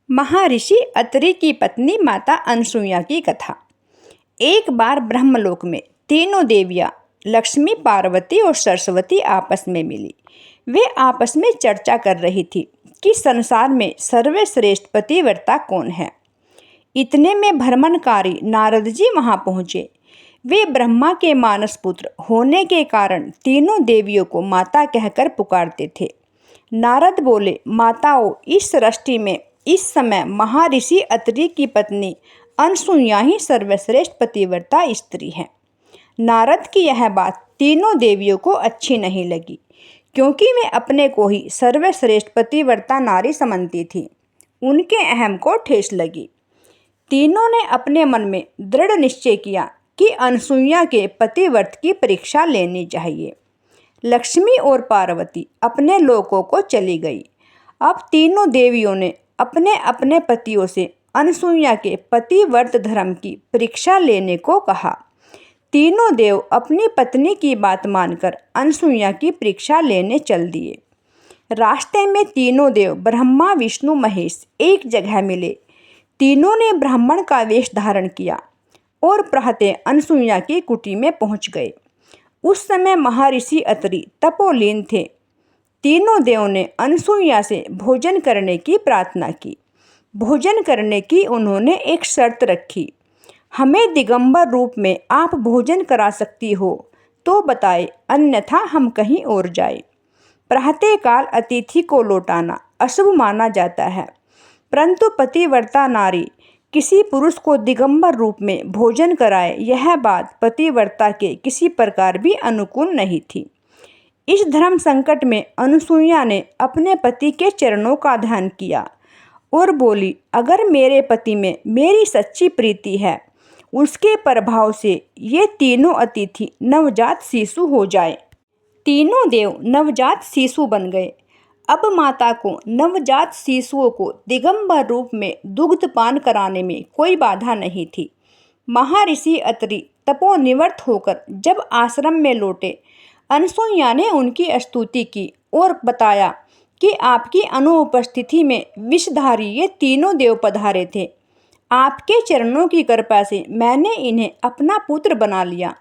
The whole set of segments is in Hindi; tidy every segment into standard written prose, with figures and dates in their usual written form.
महर्षि अत्रि की पत्नी माता अनसुईया की कथा। एक बार ब्रह्मलोक में तीनों देवियाँ लक्ष्मी, पार्वती और सरस्वती आपस में मिली। वे आपस में चर्चा कर रही थी कि संसार में सर्वश्रेष्ठ पतिव्रता कौन है। इतने में भ्रमणकारी नारद जी वहाँ पहुँचे। वे ब्रह्मा के मानस पुत्र होने के कारण तीनों देवियों को माता कहकर पुकारते थे। नारद बोले, माताओं, इस सृष्टि में इस समय महर्षि अत्रि की पत्नी अनसुईया ही सर्वश्रेष्ठ पतिव्रता स्त्री है। नारद की यह बात तीनों देवियों को अच्छी नहीं लगी, क्योंकि वे अपने को ही सर्वश्रेष्ठ पतिव्रता नारी समझती थी। उनके अहम को ठेस लगी। तीनों ने अपने मन में दृढ़ निश्चय किया कि अनसुईया के पतिव्रत की परीक्षा लेनी चाहिए। लक्ष्मी और पार्वती अपने लोकों को चली गई। अब तीनों देवियों ने अपने अपने पतियों से अनसुईया के पतिव्रत धर्म की परीक्षा लेने को कहा। तीनों देव अपनी पत्नी की बात मानकर अनसुईया की परीक्षा लेने चल दिए। रास्ते में तीनों देव ब्रह्मा, विष्णु, महेश एक जगह मिले। तीनों ने ब्राह्मण का वेश धारण किया और प्रहते अनसुईया की कुटी में पहुंच गए। उस समय महर्षि अत्रि तपोलीन थे। तीनों देवों ने अनसुईया से भोजन करने की प्रार्थना की। भोजन करने की उन्होंने एक शर्त रखी, हमें दिगंबर रूप में आप भोजन करा सकती हो तो बताए, अन्यथा हम कहीं और जाए। प्रातःकाल अतिथि को लौटाना अशुभ माना जाता है, परंतु पतिव्रता नारी किसी पुरुष को दिगंबर रूप में भोजन कराए, यह बात पतिव्रता के किसी प्रकार भी अनुकूल नहीं थी। इस धर्म संकट में अनसुईया ने अपने पति के चरणों का ध्यान किया और बोली, अगर मेरे पति में मेरी सच्ची प्रीति है, उसके प्रभाव से ये तीनों अतिथि नवजात शिशु हो जाए। तीनों देव नवजात शिशु बन गए। अब माता को नवजात शिशुओं को दिगंबर रूप में दुग्धपान कराने में कोई बाधा नहीं थी। महर्षि अत्रि तपोनिवृत्त होकर जब आश्रम में लौटे, अनसुईया ने उनकी स्तुति की और बताया कि आपकी अनुपस्थिति में विषधारी ये तीनों देव पधारे थे। आपके चरणों की कृपा से मैंने इन्हें अपना पुत्र बना लिया।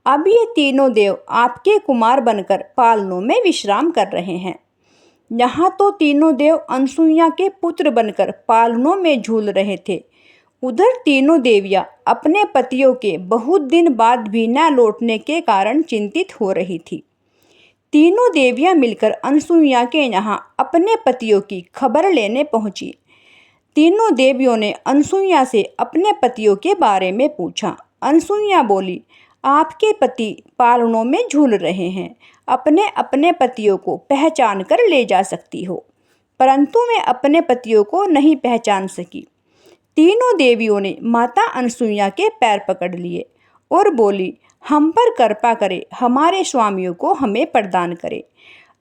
अब ये तीनों देव आपके कुमार बनकर पालनों में विश्राम कर रहे हैं। यहाँ तो तीनों देव अनसुईया के पुत्र बनकर पालनों में झूल रहे थे, उधर तीनों देवियाँ अपने पतियों के बहुत दिन बाद भी न लौटने के कारण चिंतित हो रही थी। तीनों देवियाँ मिलकर अनसुईया के यहाँ अपने पतियों की खबर लेने पहुँची। तीनों देवियों ने अनसुईया से अपने पतियों के बारे में पूछा। अनसुईया बोली, आपके पति पालनों में झूल रहे हैं, अपने अपने पतियों को पहचान कर ले जा सकती हो, परंतु मैं अपने पतियों को नहीं पहचान सकी। तीनों देवियों ने माता अनसुईया के पैर पकड़ लिए और बोली, हम पर कृपा करे, हमारे स्वामियों को हमें प्रदान करे।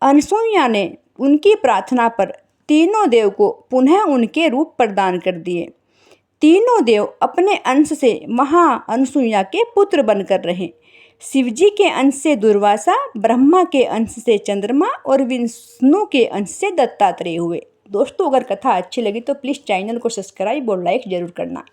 अनसुईया ने उनकी प्रार्थना पर तीनों देव को पुनः उनके रूप प्रदान कर दिए। तीनों देव अपने अंश से महा अनसुईया के पुत्र बनकर रहे। शिवजी के अंश से दुर्वासा, ब्रह्मा के अंश से चंद्रमा और विष्णु के अंश से दत्तात्रेय हुए। दोस्तों, अगर कथा अच्छी लगी तो प्लीज़ चैनल को सब्सक्राइब और लाइक ज़रूर करना।